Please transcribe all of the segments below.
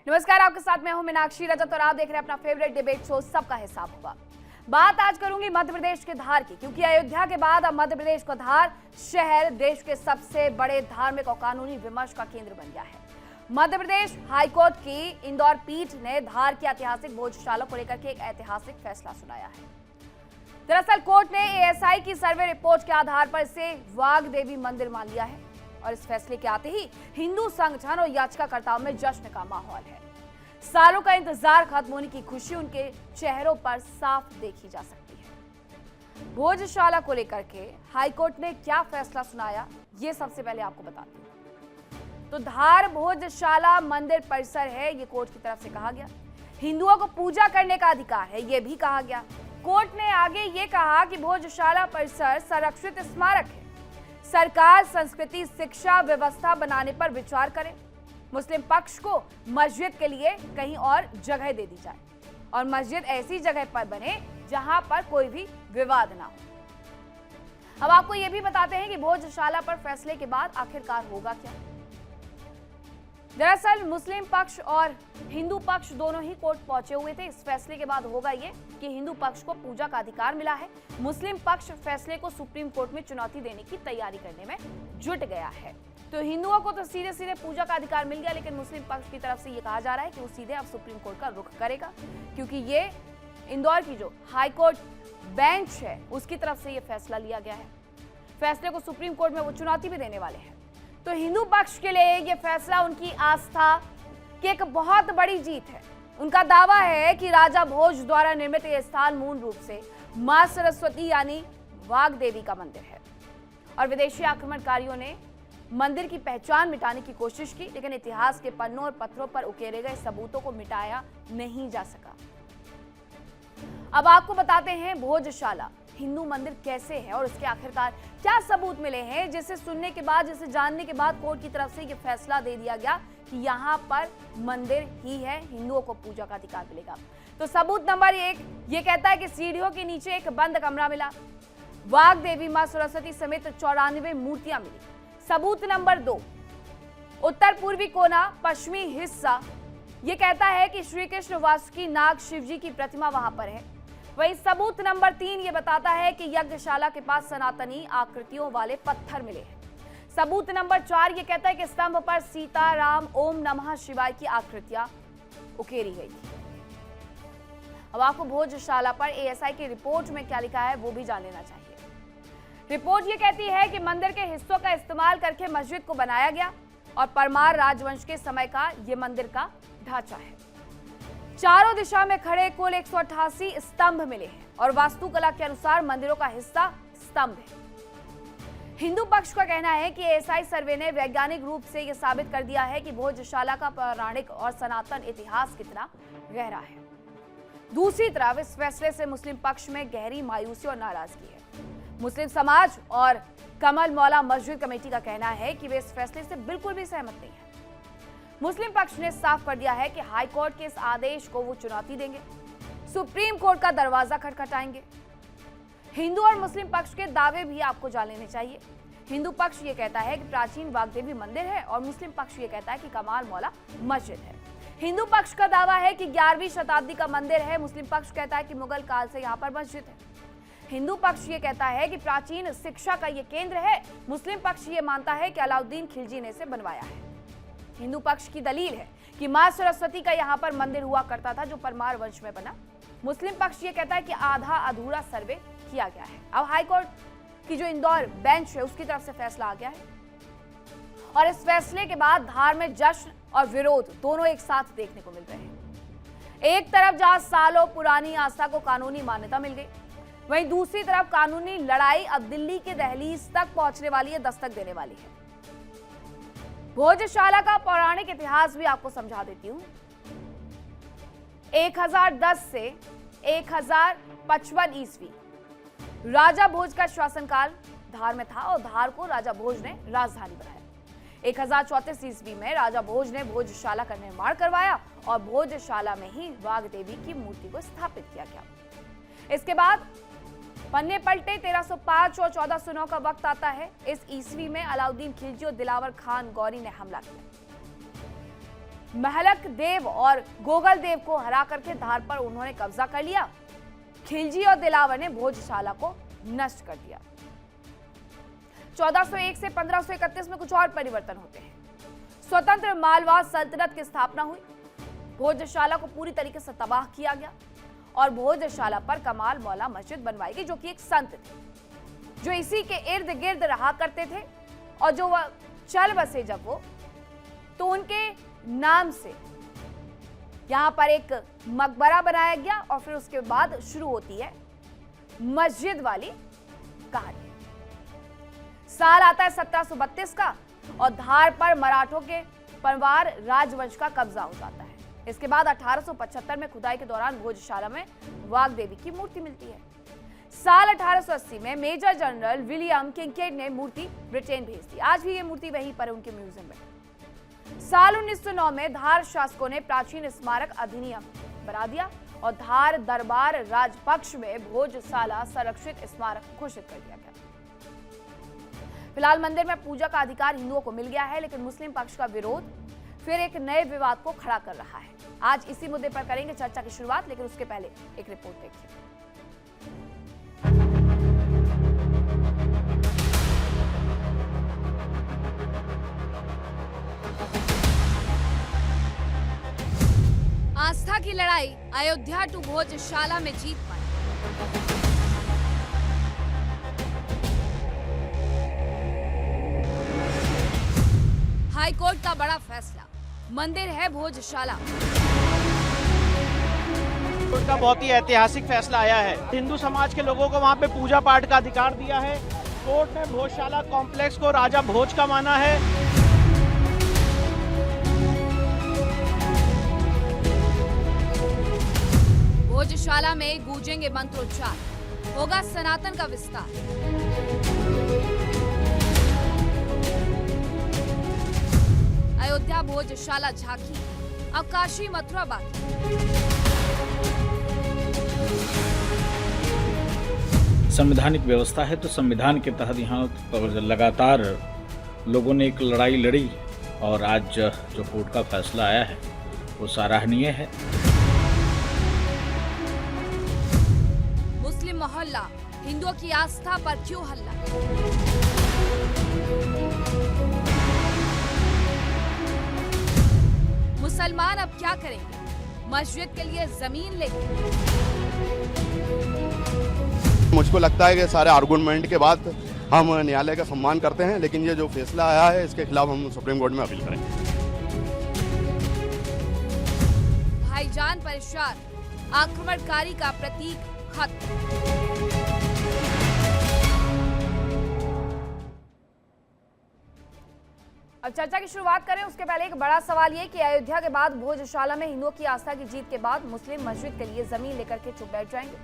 नमस्कार, आपके साथ मैं हूं मीनाक्षी रजत और आप देख रहे हैं अपना फेवरेट डिबेट शो सबका हिसाब होगा। बात आज करूंगी मध्य प्रदेश के धार की, क्योंकि अयोध्या के बाद अब मध्य प्रदेश का धार शहर देश के सबसे बड़े धार्मिक और कानूनी विमर्श का केंद्र बन गया है। मध्य प्रदेश हाईकोर्ट की इंदौर पीठ ने धार की ऐतिहासिक भोजशाला को लेकर के एक ऐतिहासिक फैसला सुनाया है। दरअसल कोर्ट ने एएसआई की सर्वे रिपोर्ट के आधार पर इसे वाघ देवी मंदिर मान लिया है और इस फैसले के आते ही हिंदू संगठन और याचिकाकर्ताओं में जश्न का माहौल है। सालों का इंतजार खत्म होने की खुशी उनके चेहरों पर साफ देखी जा सकती है। भोजशाला को लेकर के हाईकोर्ट ने क्या फैसला सुनाया, ये सबसे पहले आपको बताती हूं। तो धार भोजशाला मंदिर परिसर है, ये कोर्ट की तरफ से कहा गया। हिंदुओं को पूजा करने का अधिकार है, ये भी कहा गया। कोर्ट ने आगे ये कहा कि भोजशाला परिसर संरक्षित स्मारक है, सरकार संस्कृति शिक्षा व्यवस्था बनाने पर विचार करे। मुस्लिम पक्ष को मस्जिद के लिए कहीं और जगह दे दी जाए और मस्जिद ऐसी जगह पर बने जहां पर कोई भी विवाद ना हो। अब आपको यह भी बताते हैं कि भोजशाला पर फैसले के बाद आखिरकार होगा क्या। दरअसल मुस्लिम पक्ष और हिंदू पक्ष दोनों ही कोर्ट पहुंचे हुए थे। इस फैसले के बाद होगा ये कि हिंदू पक्ष को पूजा का अधिकार मिला है, मुस्लिम पक्ष फैसले को सुप्रीम कोर्ट में चुनौती देने की तैयारी करने में जुट गया है। तो हिंदुओं को तो सीधे सीधे पूजा का अधिकार मिल गया, लेकिन मुस्लिम पक्ष की तरफ से ये कहा जा रहा है कि वो सीधे अब सुप्रीम कोर्ट का रुख करेगा, क्योंकि ये इंदौर की जो हाईकोर्ट बेंच है उसकी तरफ से ये फैसला लिया गया है। फैसले को सुप्रीम कोर्ट में वो चुनौती भी देने वाले हैं। तो हिंदू पक्ष के लिए ये फैसला उनकी आस्था की एक बहुत बड़ी जीत है। उनका दावा है कि राजा भोज द्वारा निर्मित यह स्थान मूल रूप से मां सरस्वती यानी वाघ देवी का मंदिर है और विदेशी आक्रमणकारियों ने मंदिर की पहचान मिटाने की कोशिश की, लेकिन इतिहास के पन्नों और पत्थरों पर उकेरे गए सबूतों को मिटाया नहीं जा सका। अब आपको बताते हैं भोजशाला हिंदू मंदिर कैसे है और उसके आखिरकार क्या सबूत मिले हैं, जिसे सुनने के बाद, जिसे जानने के बाद कोर्ट की तरफ से यह फैसला दे दिया गया कि यहाँ पर मंदिर ही है, हिंदुओं को पूजा का अधिकार मिलेगा। तो सबूत नंबर 1 ये कहता है कि सीढ़ियों के नीचे एक बंद कमरा मिला, वाघ देवी मां सरस्वती समेत 94 मूर्तियां मिली। सबूत नंबर 2 उत्तर पूर्वी कोना पश्चिमी हिस्सा, यह कहता है कि श्री कृष्ण वासुकी नाग शिवजी की प्रतिमा वहां पर है। वही सबूत नंबर 3 ये बताता है कि यज्ञशाला के पास सनातनी आकृतियों वाले पत्थर मिले हैं। सबूत नंबर 4 ये कहता है कि स्तंभ पर सीता राम ओम नमः शिवाय की आकृतियां उकेरी गई थी। अब आपको भोजशाला पर एएसआई की रिपोर्ट में क्या लिखा है वो भी जान लेना चाहिए। रिपोर्ट ये कहती है कि मंदिर के हिस्सों का इस्तेमाल करके मस्जिद को बनाया गया और परमार राजवंश के समय का ये मंदिर का ढांचा है। चारों दिशा में खड़े कुल 188 स्तंभ मिले हैं और वास्तुकला के अनुसार मंदिरों का हिस्सा स्तंभ है। हिंदू पक्ष का कहना है कि एएसआई सर्वे ने वैज्ञानिक रूप से यह साबित कर दिया है कि भोजशाला का पौराणिक और सनातन इतिहास कितना गहरा है। दूसरी तरफ इस फैसले से मुस्लिम पक्ष में गहरी मायूसी और नाराजगी है। मुस्लिम समाज और कमल मौला मस्जिद कमेटी का कहना है कि वे इस फैसले से बिल्कुल भी सहमत नहीं है। मुस्लिम पक्ष ने साफ कर दिया है कि हाई कोर्ट के इस आदेश को वो चुनौती देंगे, सुप्रीम कोर्ट का दरवाजा खटखटाएंगे। हिंदू और मुस्लिम पक्ष के दावे भी आपको जान लेने चाहिए। हिंदू पक्ष ये कहता है कि प्राचीन वाग्देवी मंदिर है और मुस्लिम पक्ष ये कहता है कि कमाल मौला मस्जिद है। हिंदू पक्ष का दावा है कि 11वीं शताब्दी का मंदिर है, मुस्लिम पक्ष कहता है कि मुगल काल से यहाँ पर मस्जिद है। हिंदू पक्ष ये कहता है कि प्राचीन शिक्षा का ये केंद्र है, मुस्लिम पक्ष ये मानता है कि अलाउद्दीन खिलजी ने इसे बनवाया है। हिंदू पक्ष की दलील है कि मां सरस्वती का यहाँ पर मंदिर हुआ करता था जो परमार वंश में बना। मुस्लिम पक्ष ये कहता है कि आधा अधूरा सर्वे किया गया है। अब हाईकोर्ट की जो इंदौर बेंच है उसकी तरफ से फैसला आ गया है और इस फैसले के बाद धार में जश्न और विरोध दोनों एक साथ देखने को मिल रहे हैं। एक तरफ जहां सालों पुरानी आस्था को कानूनी मान्यता मिल गई, वहीं दूसरी तरफ कानूनी लड़ाई अब दिल्ली के दहलीज तक पहुंचने वाली है, दस्तक देने वाली है। भोजशाला का पौराणिक इतिहास भी आपको समझा देती हूं। 1010 से 1055 ईस्वी राजा भोज का शासनकाल धार में था और धार को राजा भोज ने राजधानी बनाया। 1034 ईस्वी में राजा भोज ने भोजशाला का निर्माण करवाया और भोजशाला में ही वाघ देवी की मूर्ति को स्थापित किया गया। इसके बाद पन्ने पलटे 1305 और 1409 का वक्त आता है। इस ईस्वी में अलाउद्दीन खिलजी और दिलावर खान गौरी ने हमला किया। महलक देव और गोगल देव को हरा करके धार पर उन्होंने कब्जा कर लिया। खिलजी और दिलावर ने भोजशाला को नष्ट कर दिया। 1401 से 1531 में कुछ और परिवर्तन होते हैं। स्वतंत्र मालवा सल्तनत की स्थापना हुई। भोजशाला को पूरी तरीके से तबाह किया गया और भोजशाला पर कमाल मौला मस्जिद बनवाई गई, जो कि एक संत थे जो इसी के इर्द गिर्द रहा करते थे। और जो वह चल बसे जब वो, तो उनके नाम से यहां पर एक मकबरा बनाया गया और फिर उसके बाद शुरू होती है मस्जिद वाली कहानी। साल आता है 1732 का और धार पर मराठों के परवार राजवंश का कब्जा हो जाता है। इसके बाद 1875 में खुदाई के दौरान भोजशाला में वाघ देवी की मूर्ति मिलती है। साल 1880 में मेजर जनरल विलियम किंकेड ने मूर्ति ब्रिटेन भेज दी। आज भी ये मूर्ति वहीं पर है उनके म्यूजियम में। साल 1909 में धार शासकों ने प्राचीन स्मारक अधिनियम बना दिया और धार दरबार राजपक्ष में भोजशाला संरक्षित स्मारक घोषित कर दिया गया। फिलहाल मंदिर में पूजा का अधिकार हिंदुओं को मिल गया है, लेकिन मुस्लिम पक्ष का विरोध फिर एक नए विवाद को खड़ा कर रहा है। आज इसी मुद्दे पर करेंगे चर्चा की शुरुआत, लेकिन उसके पहले एक रिपोर्ट देखिए। आस्था की लड़ाई अयोध्या टू भोजशाला में जीत पाई। हाईकोर्ट का बड़ा फैसला, मंदिर है भोजशाला। कोर्ट का बहुत ही ऐतिहासिक फैसला आया है। हिंदू समाज के लोगों को वहां पे पूजा पाठ का अधिकार दिया है। कोर्ट ने भोजशाला कॉम्प्लेक्स को राजा भोज का माना है। भोजशाला में गूंजेंगे मंत्रोच्चार, होगा सनातन का विस्तार। अयोध्या भोजशाला झांकी, अब काशी मथुरा बाकी। संवैधानिक व्यवस्था है तो संविधान के तहत यहाँ लगातार लोगों ने एक लड़ाई लड़ी और आज जो कोर्ट का फैसला आया है वो सराहनीय है। मुस्लिम मोहल्ला, हिंदुओं की आस्था पर क्यों हल्ला? मुसलमान अब क्या करेंगे? मस्जिद के लिए जमीन लेंगे। मुझको लगता है कि सारे आर्गुमेंट के बाद हम न्यायालय का सम्मान करते हैं, लेकिन ये जो फैसला आया है इसके खिलाफ हम सुप्रीम कोर्ट में अपील करेंगे। भाईजान परेशान, आक्रमणकारी का प्रतीक खत्म। अब चर्चा की शुरुआत करें उसके पहले एक बड़ा सवाल ये कि अयोध्या के बाद भोजशाला में हिंदुओं की आस्था की जीत के बाद मुस्लिम मस्जिद के लिए जमीन लेकर के चुप बैठ जाएंगे,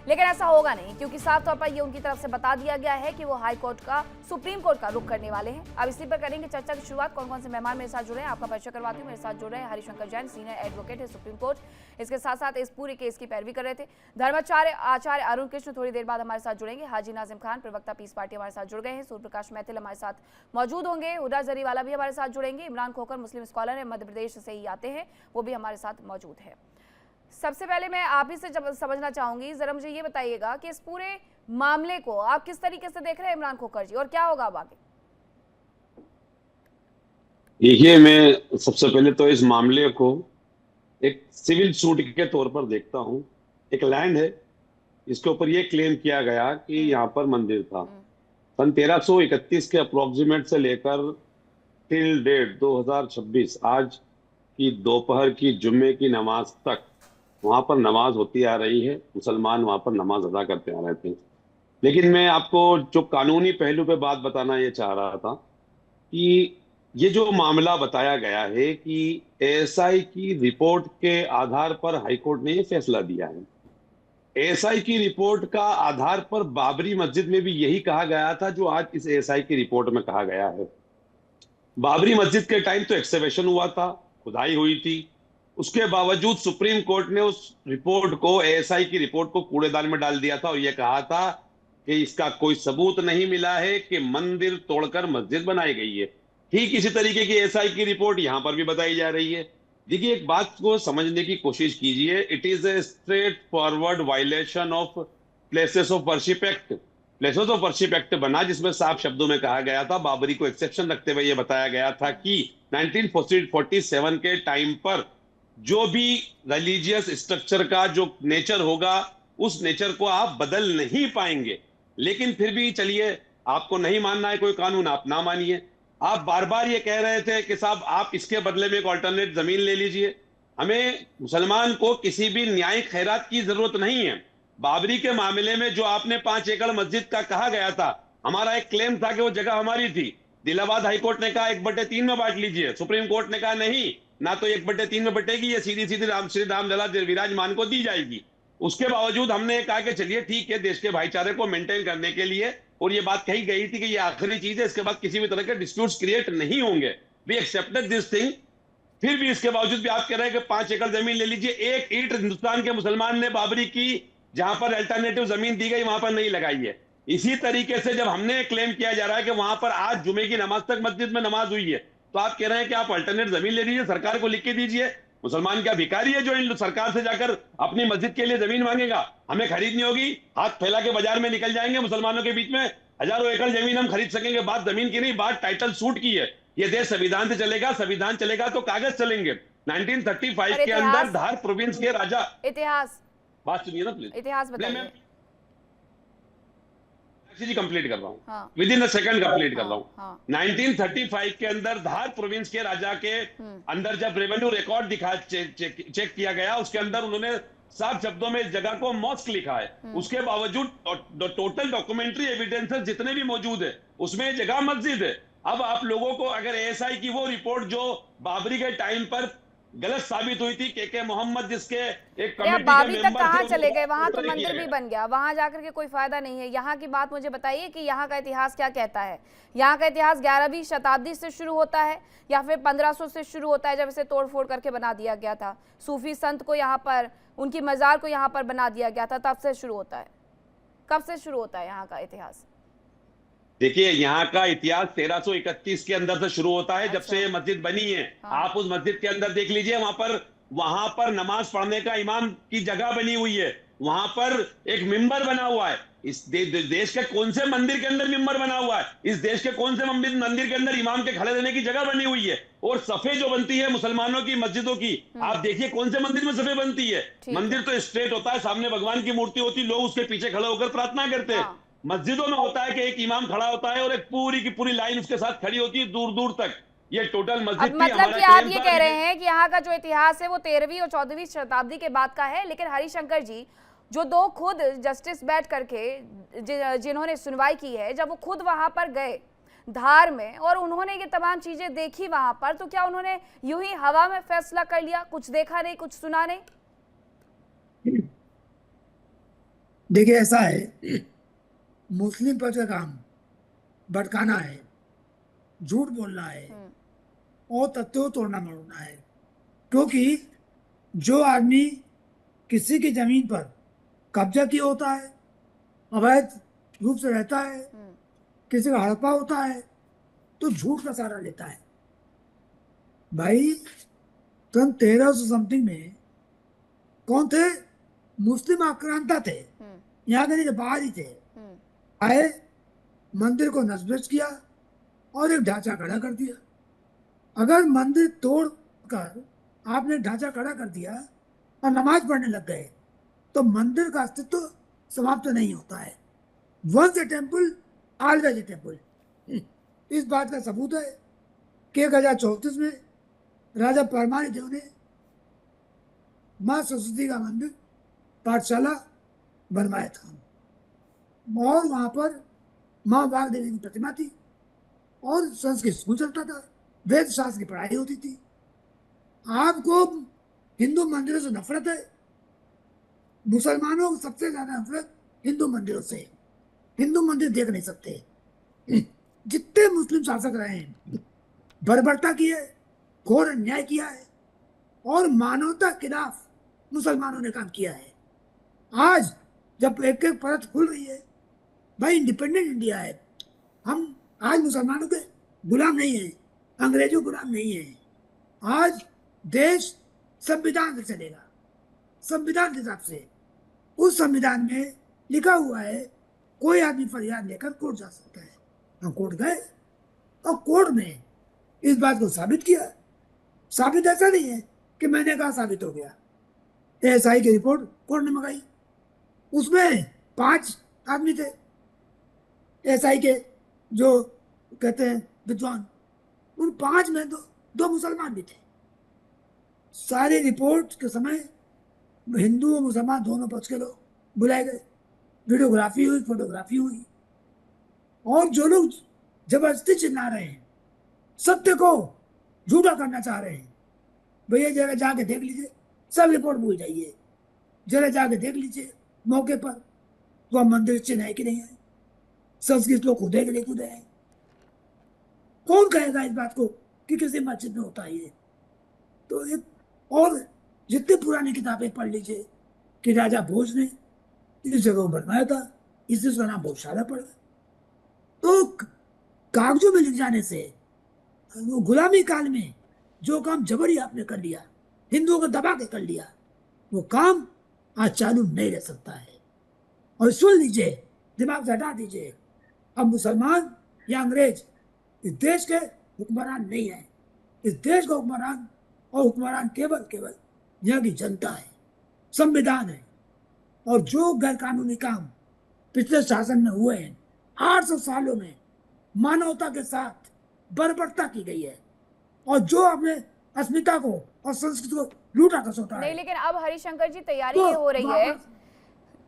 लेकिन ऐसा होगा नहीं, क्योंकि साफ तौर पर ये उनकी तरफ से बता दिया गया है कि वो हाई कोर्ट का सुप्रीम कोर्ट का रुख करने वाले हैं। अब इसी पर करेंगे चर्चा की शुरुआत। कौन कौन से मेहमान मेरे साथ जुड़े हैं आपका परिचय करवाती हूँ। मेरे साथ जुड़ रहे हैं हरिशंकर जैन, सीनियर एडवोकेट है सुप्रीम कोर्ट, इसके साथ साथ इस पूरे केस की पैरवी कर रहे थे। धर्माचार्य आचार्य अरुण कृष्ण थोड़ी देर बाद हमारे साथ जुड़ेंगे। हाजी नाजिम खान, प्रवक्ता पीस पार्टी, हमारे साथ जुड़ गए हैं। सूर्य प्रकाश मैथिल हमारे साथ मौजूद होंगे। हुदा जरीवाला भी हमारे साथ जुड़ेंगे। इमरान खोकर मुस्लिम स्कॉलर है, मध्य प्रदेश से ही आते हैं, वो भी हमारे साथ मौजूद है। सबसे पहले मैं आप ही से समझना चाहूंगी, जरा मुझे ये बताइएगा कि इस पूरे मामले को आप किस तरीके से देख रहे हैं इमरान खोकर जी, और क्या होगा अब आगे? देखिए, मैं सबसे पहले तो इस मामले को एक सिविल सूट के तौर पर देखता हूं। एक लैंड है, इसके ऊपर ये क्लेम किया गया कि यहाँ पर मंदिर था। सन 1331 के अप्रोक्सीमेट से लेकर टिल डेट 2026 आज की दोपहर की जुम्मे की नमाज तक वहां पर नमाज होती आ रही है। मुसलमान वहां पर नमाज अदा करते आ रहे थे। लेकिन मैं आपको जो कानूनी पहलू पे बात बताना ये चाह रहा था कि ये जो मामला बताया गया है कि एएसआई की रिपोर्ट के आधार पर हाईकोर्ट ने ये फैसला दिया है। एएसआई की रिपोर्ट का आधार पर बाबरी मस्जिद में भी यही कहा गया था जो आज इस एएसआई की रिपोर्ट में कहा गया है। बाबरी मस्जिद के टाइम तो एक्सकवेशन हुआ था, खुदाई हुई थी, उसके बावजूद सुप्रीम कोर्ट ने उस रिपोर्ट को, एएसआई की रिपोर्ट को कूड़ेदान में डाल दिया था और यह कहा था कि इसका कोई सबूत नहीं मिला है कि मंदिर तोड़कर मस्जिद बनाई गई है। ठीक इसी तरीके की एएसआई की रिपोर्ट यहां पर भी बताई जा रही है। देखिए, एक बात को समझने की कोशिश कीजिए। It is a straight forward violation of places of worship act. Places of worship act बना जिसमें साफ शब्दों में कहा गया था, बाबरी को एक्सेप्शन रखते हुए यह बताया गया था कि 1947 के टाइम पर जो भी रिलीजियस स्ट्रक्चर का जो नेचर होगा, उस नेचर को आप बदल नहीं पाएंगे। लेकिन फिर भी चलिए, आपको नहीं मानना है कोई कानून, आप ना मानिए। आप बार बार ये कह रहे थे कि साहब आप इसके बदले में एक ऑल्टरनेट जमीन ले लीजिए। हमें मुसलमान को किसी भी न्यायिक खैरात की जरूरत नहीं है। बाबरी के मामले में जो आपने 5 एकड़ मस्जिद का कहा गया था, हमारा एक क्लेम था कि वो जगह हमारी थी। इलाहाबाद हाईकोर्ट ने कहा 1/3 में बांट लीजिए, सुप्रीम कोर्ट ने कहा नहीं, ना तो 1/3 में बटेगी, ये सीधी सीधी श्री रामलला विराजमान को दी जाएगी। उसके बावजूद हमने कहा कि चलिए ठीक है, देश के भाईचारे को मेंटेन करने के लिए, और ये बात कही गई थी कि ये आखिरी चीज है, इसके बाद किसी भी तरह के डिस्प्यूट्स क्रिएट नहीं होंगे। We accepted this thing. फिर भी इसके बावजूद भी आप कह रहे हैं कि 5 एकड़ जमीन ले लीजिए। एक ईंट हिंदुस्तान के मुसलमान ने बाबरी की जहां पर अल्टरनेटिव जमीन दी गई वहां पर नहीं लगाई है। इसी तरीके से जब हमने क्लेम किया जा रहा है कि वहां पर आज जुमे की नमाज तक मस्जिद में नमाज हुई है, तो आप कह रहे हैं कि आप अल्टरनेट जमीन ले लीजिए, सरकार को लिख के दीजिए। मुसलमान क्या भिखारी है जो इन सरकार से जाकर अपनी मस्जिद के लिए जमीन मांगेगा? हमें खरीदनी होगी, हाथ फैला के बाजार में निकल जाएंगे, मुसलमानों के बीच में हजारों एकड़ जमीन हम खरीद सकेंगे। बात जमीन की नहीं, बात टाइटल सूट की है। ये देश संविधान से चलेगा, संविधान चलेगा तो कागज चलेंगे। 1935 के अंदर धार प्रोविंस के राजा, इतिहास, बात सुनिए ना प्लीज, इतिहास बताइए। जी कंप्लीट कर रहा हूँ, हाँ। With in a second complete कर रहा हूँ। हाँ। 1935 के अंदर धार प्रोविंस के राजा के अंदर जब रेवेन्यू रिकॉर्ड चेक किया गया, उसके अंदर उन्होंने साफ शब्दों में इस जगह को मॉस्क लिखा है। उसके बावजूद टोटल डॉक्यूमेंट्री एविडेंसेस जितने भी मौजूद है उसमें जगह मस्जिद है। अब आप लोगों को अगर एएसआई की वो रिपोर्ट जो बाबरी के टाइम पर गलत साबित हुई थी, के मोहम्मद जिसके एक कमेटी बाबरी के तक मेंबर कहाँ थे, चले गए? वहां तो किया मंदिर भी गया। बन गया, वहां जाकर के कोई फायदा नहीं है। यहाँ की बात मुझे बताइए कि यहाँ का इतिहास क्या कहता है। यहाँ का इतिहास 11वीं शताब्दी से शुरू होता है या फिर 1500 से शुरू होता है, जब इसे तोड़ फोड़ करके बना दिया गया था। सूफी संत को यहाँ पर, उनकी मजार को यहाँ पर बना दिया गया था, तब से शुरू होता है। कब से शुरू होता है यहाँ का इतिहास? देखिए, यहाँ का इतिहास 1331 के अंदर से शुरू होता है, जब अच्छा। से ये मस्जिद बनी है। हाँ। आप उस मस्जिद के अंदर देख लीजिए, वहां पर नमाज पढ़ने का इमाम की जगह बनी हुई है, वहां पर एक मिंबर बना हुआ है। इस देश के कौन से मंदिर के अंदर मिंबर बना हुआ है? इस देश के कौन से मंदिर के अंदर इमाम के खड़े रहने की जगह बनी हुई है? और सफे जो बनती है मुसलमानों की मस्जिदों की, आप देखिए कौन से मंदिर में सफे बनती है? मंदिर तो स्ट्रेट होता है, सामने भगवान की मूर्ति होती है, लोग उसके पीछे खड़े होकर प्रार्थना करते हैं। हाँ। मस्जिदों में होता है कि एक इमाम खड़ा होता है और एक पूरी की पूरी लाइन उसके साथ खड़ी होती है दूर दूर तक। ये टोटल मस्जिद अब मतलब कि आप ये कह रहे हैं कि यहाँ का जो इतिहास है वो 13वीं और 14वीं शताब्दी के बाद का है। लेकिन हरिशंकर जी, जो दो खुद जस्टिस बैठ करके जिन्होंने सुनवाई की है, जब वो खुद वहां पर गए धार में और उन्होंने ये तमाम चीजें देखी वहां पर, तो क्या उन्होंने यूं ही हवा में फैसला कर लिया? कुछ देखा नहीं, कुछ सुना नहीं? देखिए, ऐसा है, मुस्लिम पक्ष का काम भटकाना है, झूठ बोलना है और तथ्यों तोड़ना मरोड़ना है। क्योंकि जो आदमी किसी की जमीन पर कब्जा किया होता है, अवैध रूप से रहता है, किसी का हड़पा होता है, तो झूठ का सहारा लेता है। भाई, सन 1300 समथिंग में कौन थे? मुस्लिम आक्रांता थे, यहाँ के बाहर ही थे। आए, मंदिर को नस्बत किया और एक ढांचा खड़ा कर दिया। अगर मंदिर तोड़कर आपने ढांचा खड़ा कर दिया और नमाज पढ़ने लग गए, तो मंदिर का अस्तित्व समाप्त नहीं होता है। Once a temple always a temple. इस बात का सबूत है कि 1034 में राजा परमानी देव ने माँ सरस्वती का मंदिर, पाठशाला बनवाया था और वहां पर माँ वाग देवी की प्रतिमा थी और संस्कृत स्कूल चलता था, वेद शास्त्र की पढ़ाई होती थी। आपको हिंदू मंदिरों से नफरत है। मुसलमानों को सबसे ज्यादा नफरत हिंदू मंदिरों से। हिंदू मंदिर देख नहीं सकते। जितने मुस्लिम शासक रहे हैं, बर्बरता की है, घोर अन्याय किया है और मानवता के खिलाफ मुसलमानों ने काम किया है। आज जब एक एक परत खुल रही है, भाई इंडिपेंडेंट इंडिया है, हम आज मुसलमानों के गुलाम नहीं हैं, अंग्रेजों गुलाम नहीं हैं। आज देश संविधान से चलेगा, संविधान के हिसाब से। उस संविधान में लिखा हुआ है कोई आदमी फरियाद लेकर कोर्ट जा सकता है। हम कोर्ट गए और कोर्ट में इस बात को साबित किया। साबित ऐसा नहीं है कि मैंने कहा साबित हो गया। एएसआई की रिपोर्ट कोर्ट ने मंगाई, उसमें 5 आदमी थे एएसआई के जो कहते हैं विद्वान, उन 5 में 2 मुसलमान भी थे। सारी रिपोर्ट के समय हिंदू और मुसलमान दोनों पक्ष के लोग बुलाए गए, वीडियोग्राफी हुई, फोटोग्राफी हुई, और जो लोग जबरदस्ती चिल्ला रहे हैं, सत्य को झूठा करना चाह रहे हैं, भैया जरा जाके देख लीजिए, सब रिपोर्ट भूल जाइए, जरा जाके देख लीजिए मौके पर वह मंदिर चिन्ह है कि नहीं है, संस्कृत लोग खुदे के लिए खुदे हैं। कौन कहेगा इस बात को कि किसी मस्जिद में होता है ये? तो एक और जितनी पुरानी किताबें पढ़ लीजिए कि राजा भोज ने इस जगह को बनवाया था, इसलिए उसका नाम भोजशाला पड़ा। तो कागजों में लिख जाने से वो गुलामी काल में जो काम जबरी आपने कर लिया, हिंदुओं को दबा के कर लिया, वो काम आज चालू नहीं रह सकता है। और सुन लीजिए, दिमाग से हटा दीजिए, अब मुसलमान या अंग्रेज इस देश के हुक्मरान नहीं है। इस देश का हुक्मरान और हुक्मरान केवल यहाँ की जनता है, संविधान है। और जो गैर कानूनी काम पिछले शासन में हुए हैं, 800 सालों में मानवता के साथ बर्बरता की गई है, और जो अपने अस्मिता को और संस्कृति को लूटा खसोटा नहीं, है। लेकिन अब हरिशंकर जी तैयारी ये हो रही है,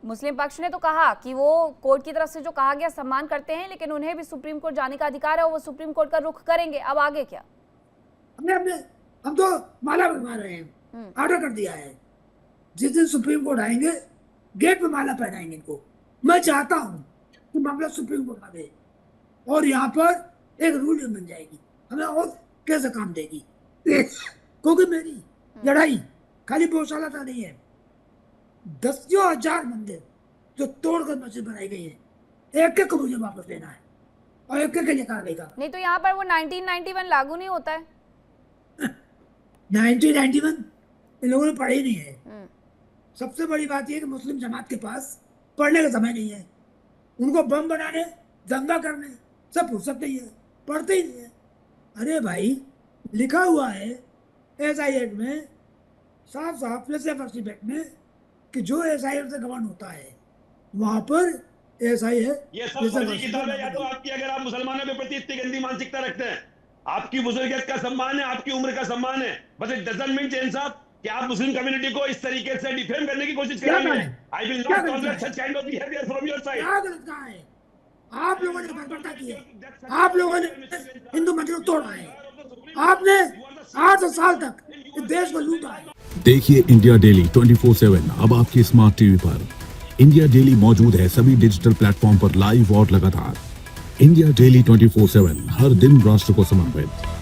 मुस्लिम पक्ष ने तो कहा कि वो कोर्ट की तरफ से जो कहा गया सम्मान करते हैं, लेकिन उन्हें भी सुप्रीम कोर्ट जाने का अधिकार है और वो सुप्रीम कोर्ट का रुख करेंगे। अब आगे क्या? हम तो माला बनवा रहे हैं, ऑर्डर कर दिया है, जिस दिन सुप्रीम कोर्ट आएंगे गेट पे माला पहनाएंगे इनको। मैं चाहता हूँ कि मामला सुप्रीम कोर्ट आ गए और यहाँ पर एक रूल बन जाएगी, हमें और कैसे काम देगी। क्योंकि मेरी लड़ाई खाली गौशाला का नहीं है, 10,000 मंदिर जो तोड़कर मस्जिद बनाई गई है, एक को मुझे वापस लेना है और एक के लिए कार्रवाई करना। नहीं तो यहाँ पर वो 1991 लागू नहीं होता है। 1991 इन लोगों ने पढ़ी नहीं है। सबसे बड़ी बात यह कि मुस्लिम जमात के पास पढ़ने का समय नहीं है, उनको बम बनाने, दंगा करने सब फुर्सत नहीं है, पढ़ते ही नहीं है। अरे भाई, लिखा हुआ है एएसआई एक्ट में साफ प्लेसलेस एक्ट में कि जो एएसआई से गवर्न होता है वहां पर एएसआई है। ये सब फर्जी किताब है या तो आपकी, अगर आप मुसलमानों के प्रति इतनी गंदी मानसिकता रखते हैं। आपकी बुजुर्गियत का सम्मान है, आपकी उम्र का सम्मान है, बस इट डजंट मीन जैन साहब कि आप मुस्लिम कम्युनिटी को इस तरीके से डिफेम करने की कोशिश करेंगे। I will not tolerate such kind of behaviour from your side. क्या गलत कहा है? आप लोगों ने बर्बरता की है, आप लोगों ने हिंदू मंदिर को तोड़ा है, आपने 800 साल तक इस देश को लूटा है। देखिए इंडिया डेली 24/7 अब आपकी स्मार्ट टीवी पर। इंडिया डेली मौजूद है सभी डिजिटल प्लेटफॉर्म पर लाइव और लगातार। इंडिया डेली 24/7 हर दिन राष्ट्र को समर्पित।